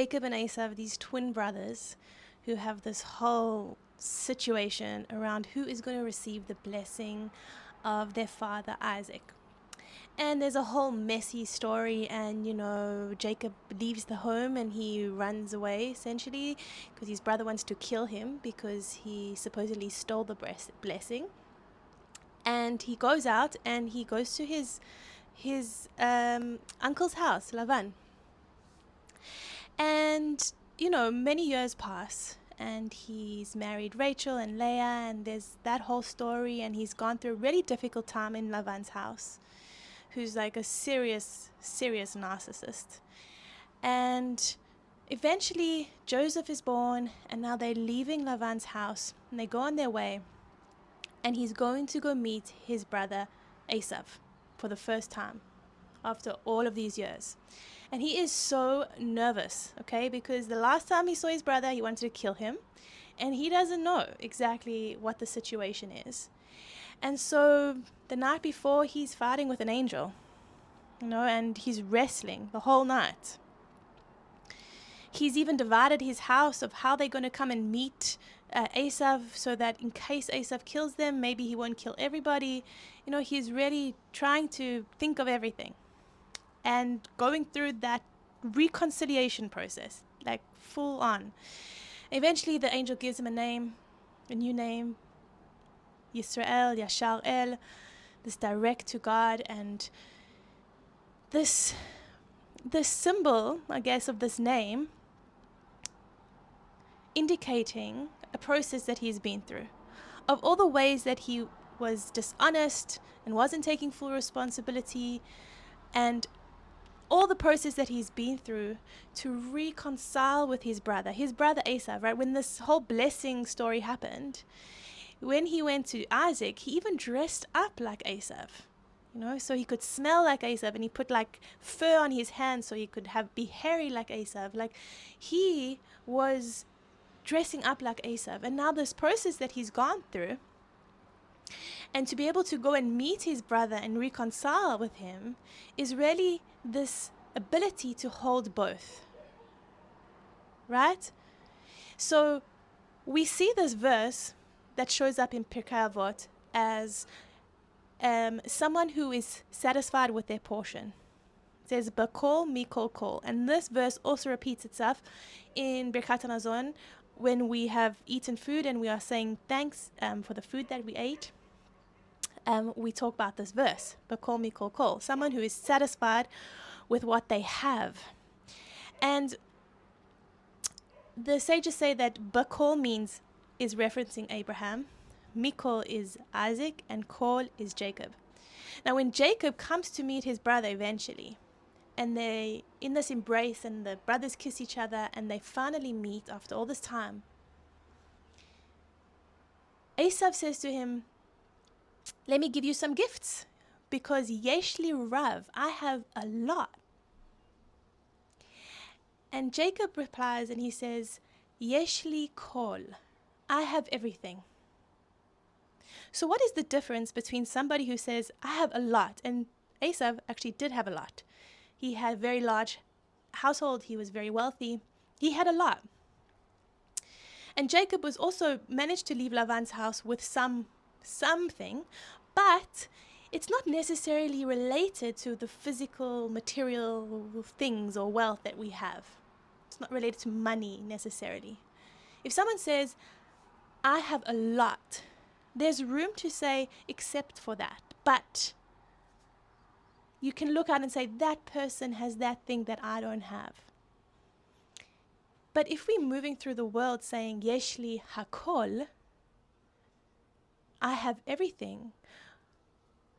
Jacob and Esau, these twin brothers who have this whole situation around who is going to receive the blessing of their father Isaac. And there's a whole messy story, and Jacob leaves the home and he runs away essentially because his brother wants to kill him because he supposedly stole the blessing. And he goes out and he goes to his uncle's house, Lavan. And many years pass and he's married Rachel and Leah, and there's that whole story, and he's gone through a really difficult time in Lavan's house, who's like a serious narcissist. And eventually Joseph is born, and now they're leaving Lavan's house and they go on their way, and he's going to go meet his brother Esau for the first time after all of these years. And he is so nervous, okay, because the last time he saw his brother, he wanted to kill him, and he doesn't know exactly what the situation is. And so the night before, he's fighting with an angel, and he's wrestling the whole night. He's even divided his house of how they're going to come and meet Esau, so that in case Esau kills them, maybe he won't kill everybody. He's really trying to think of everything and going through that reconciliation process, like full on. Eventually, the angel gives him a new name, Yisrael, Yashar El, this direct to God, and this symbol, I guess, of this name indicating a process that he's been through, of all the ways that he was dishonest and wasn't taking full responsibility, and all the process that he's been through to reconcile with his brother Esau, right? When this whole blessing story happened, when he went to Isaac, he even dressed up like Esau, so he could smell like Esau, and he put like fur on his hands so he could be hairy like Esau. Like, he was dressing up like Esau. And now this process that he's gone through, and to be able to go and meet his brother and reconcile with him, is really this ability to hold both, right? So we see this verse that shows up in Pirkei Avot as someone who is satisfied with their portion. It says, Bakol mikol kol. And this verse also repeats itself in Birkat Hamazon when we have eaten food and we are saying thanks for the food that we ate. We talk about this verse, Bakol mikol kol, someone who is satisfied with what they have. And the sages say that Bakol is referencing Abraham, Mikol is Isaac, and Kol is Jacob. Now when Jacob comes to meet his brother eventually, and they in this embrace, and the brothers kiss each other, and they finally meet after all this time, Esau says to him, let me give you some gifts, because yesh li rav, I have a lot. And Jacob replies and he says, yesh li kol, I have everything. So what is the difference between somebody who says, I have a lot, and Esau actually did have a lot. He had a very large household, he was very wealthy, he had a lot. And Jacob was also managed to leave Lavan's house with something, but it's not necessarily related to the physical, material things or wealth that we have. It's not related to money necessarily. If someone says, I have a lot, there's room to say, except for that. But you can look out and say, that person has that thing that I don't have. But if we're moving through the world saying, yesh li hakol, I have everything,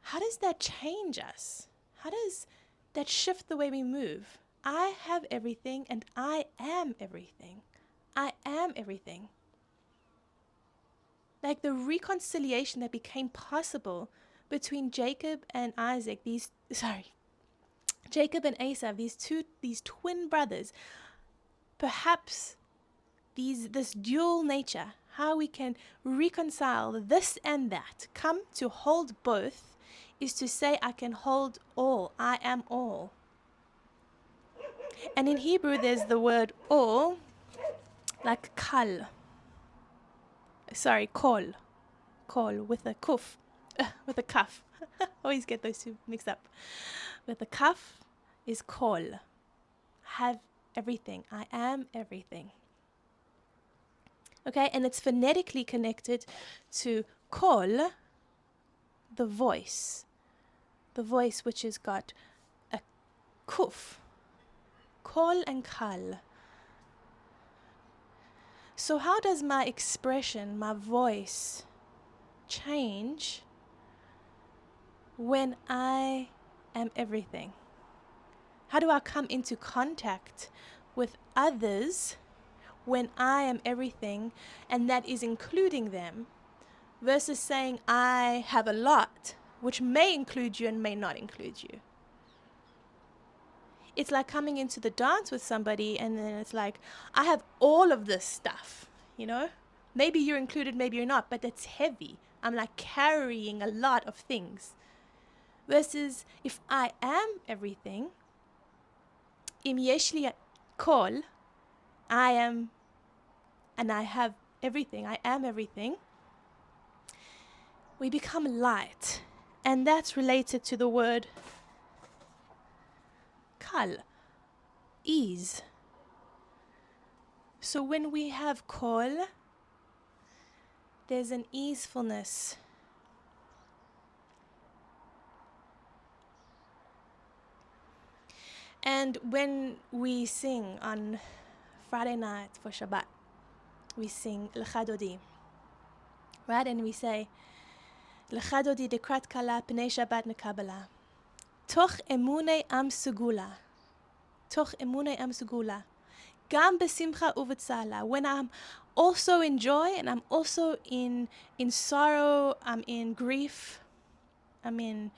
how does that change us? How does that shift the way we move? I have everything, and I am everything. I am everything. Like the reconciliation that became possible between Jacob and Jacob and Esau, these twin brothers, perhaps this dual nature, how we can reconcile this and that, come to hold both, is to say, I can hold all. I am all. And in Hebrew, there's the word all, like kal. Sorry, kol. Kol with a kuf, with a kaf. Always get those two mixed up. With the kaf is kol. Have everything. I am everything. Okay, and it's phonetically connected to kol, the voice. The voice which has got a kuf. Kol and kal. So how does my expression, my voice, change when I am everything? How do I come into contact with others when I am everything, and that is including them, versus saying I have a lot, which may include you and may not include you? It's like coming into the dance with somebody and then it's like, I have all of this stuff, you know? Maybe you're included, maybe you're not, but it's heavy. I'm like carrying a lot of things. Versus if I am everything, im yesh li kol, I am, and I have everything, I am everything, we become light. And that's related to the word kal, ease. So when we have kol, there's an easefulness. And when we sing on Friday night for Shabbat, we sing Lecha Dodi, right? And we say, Lecha Dodi dekrat kalah pnei Shabbat nekabala. Toch emunei am segula. Toch emunei am segula. Gam besimcha uvetzala. When I'm also in joy and I'm also in sorrow, I'm in grief, I'm in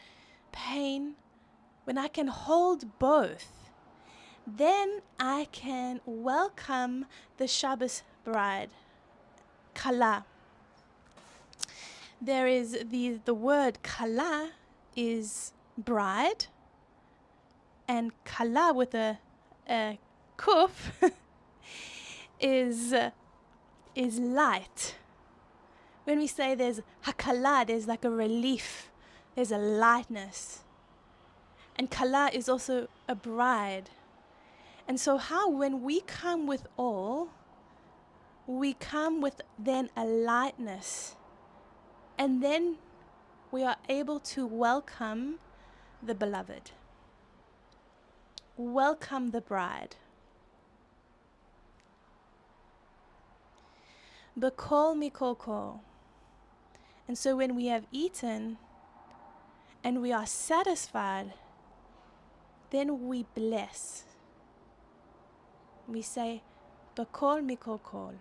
pain, when I can hold both, then I can welcome the Shabbos bride, kalah. There is the word kalah is bride, and kalah with a kuf is light. When we say there's hakalah, there's like a relief, there's a lightness. And kalah is also a bride. And so how when we come with all, we come with then a lightness. And then we are able to welcome the beloved. Welcome the bride. Bekol mikol kol. And so when we have eaten and we are satisfied, then we bless. We say, Bekol mikol kol.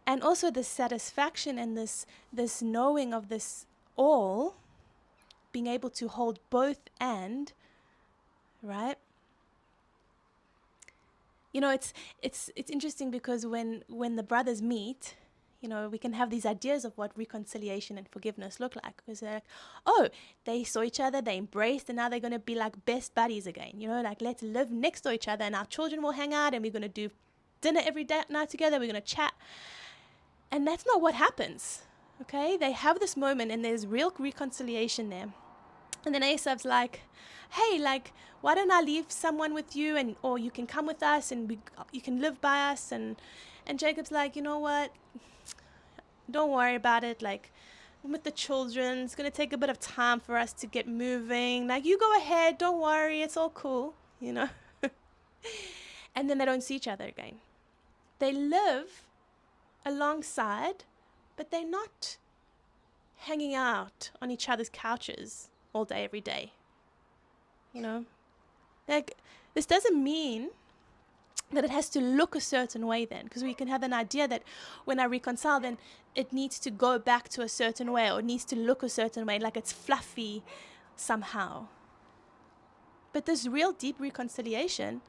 And also the satisfaction and this knowing of this all, being able to hold both and, right? You know, it's interesting because when the brothers meet, you know, we can have these ideas of what reconciliation and forgiveness look like. Because they're like, oh, they saw each other, they embraced, and now they're going to be like best buddies again. You know, like let's live next to each other and our children will hang out and we're going to do dinner every night together. We're going to chat. And that's not what happens, okay? They have this moment and there's real reconciliation there. And then Esau's like, hey, like, why don't I leave someone with you, and or you can come with us and you can live by us. And Jacob's like, you know what? Don't worry about it. Like, I'm with the children. It's going to take a bit of time for us to get moving. Like, you go ahead. Don't worry. It's all cool, you know? And then they don't see each other again. They live alongside, but they're not hanging out on each other's couches all day, every day. You know? Like, this doesn't mean that it has to look a certain way then, because we can have an idea that when I reconcile, then it needs to go back to a certain way, or it needs to look a certain way, like it's fluffy somehow. But this real deep reconciliation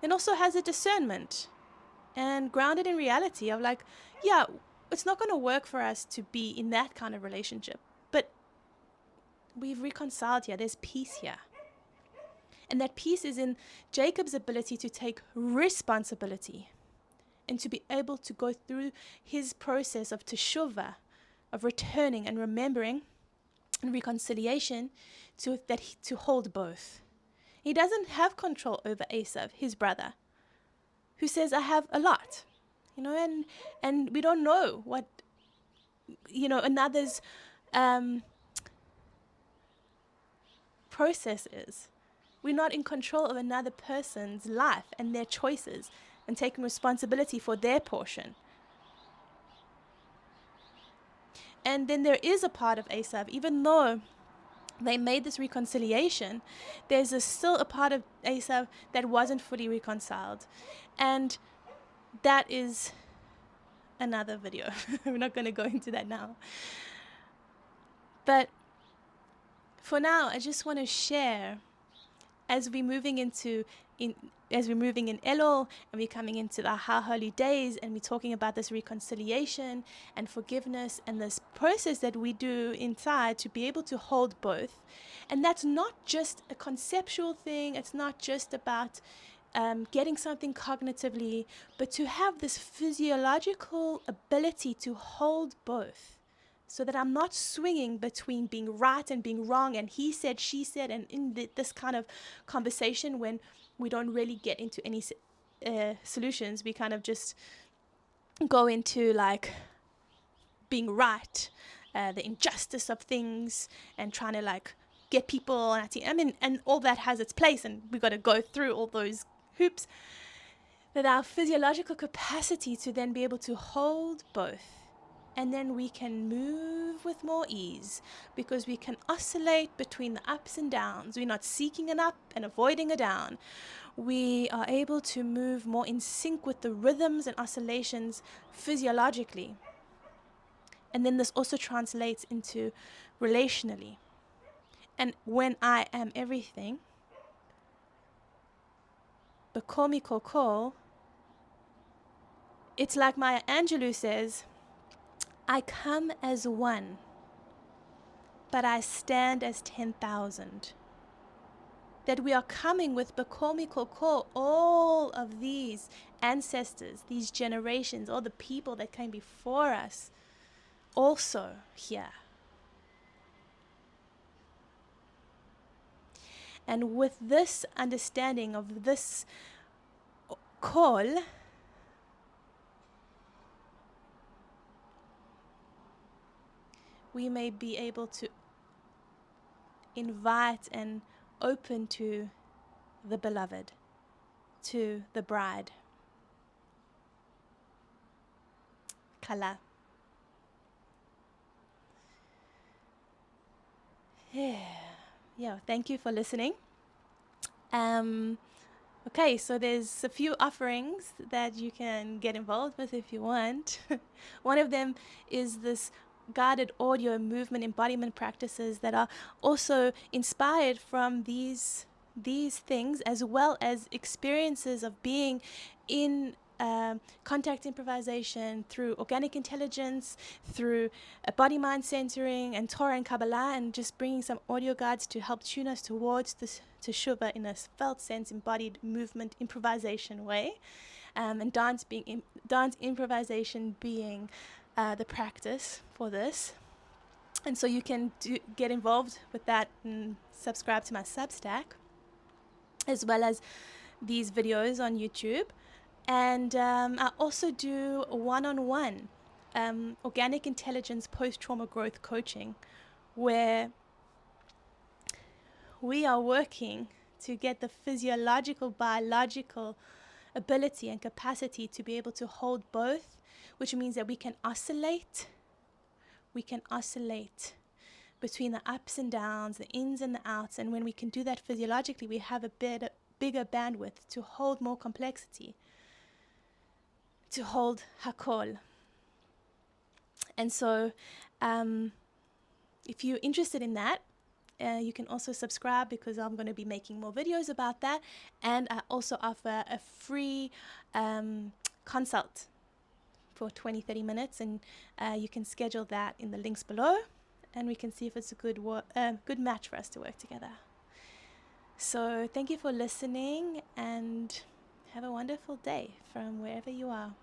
then also has a discernment and grounded in reality of like, yeah, it's not going to work for us to be in that kind of relationship, but we've reconciled here. There's peace here. And that peace is in Jacob's ability to take responsibility and to be able to go through his process of teshuva, of returning and remembering and reconciliation, to hold both. He doesn't have control over Esau, his brother, who says, I have a lot, and we don't know what, another's process is. We're not in control of another person's life and their choices and taking responsibility for their portion. And then there is a part of Esau, even though they made this reconciliation, there's still a part of Esau that wasn't fully reconciled. And that is another video. We're not going to go into that now. But for now, I just want to share, as we're moving in Elul, and we're coming into the High Holy Days, and we're talking about this reconciliation and forgiveness and this process that we do inside to be able to hold both. And that's not just a conceptual thing. It's not just about getting something cognitively, but to have this physiological ability to hold both, so that I'm not swinging between being right and being wrong, and he said, she said, and in this kind of conversation when we don't really get into any solutions. We kind of just go into like being right, the injustice of things, and trying to like get people. And all that has its place, and we got to go through all those hoops. That our physiological capacity to then be able to hold both, and then we can move with more ease, because we can oscillate between the ups and downs. We're not seeking an up and avoiding a down. We are able to move more in sync with the rhythms and oscillations physiologically. And then this also translates into relationally. And when I am everything, Bekomi Koko, it's like Maya Angelou says, I come as one, but I stand as 10,000. That we are coming with Bekomi Koko, all of these ancestors, these generations, all the people that came before us, also here. And with this understanding of this call, we may be able to invite and open to the beloved, to the bride. Kalah. Yeah, thank you for listening. Okay, so there's a few offerings that you can get involved with if you want. One of them is this guided audio movement embodiment practices that are also inspired from these things, as well as experiences of being in contact improvisation through organic intelligence, through body mind centering and Torah and Kabbalah, and just bringing some audio guides to help tune us towards this teshuva in a felt sense, embodied movement improvisation way, and dance improvisation being the practice for this. And so you can get involved with that and subscribe to my Substack, as well as these videos on YouTube. And I also do one-on-one organic intelligence post-trauma growth coaching, where we are working to get the physiological, biological ability and capacity to be able to hold both, which means that we can oscillate between the ups and downs, the ins and the outs. And when we can do that physiologically, we have a bigger bandwidth to hold more complexity, to hold hakol. And so if you're interested in that, you can also subscribe, because I'm going to be making more videos about that. And I also offer a free consult for 20-30 minutes, and you can schedule that in the links below, and we can see if it's a good match for us to work together. So thank you for listening, and have a wonderful day from wherever you are.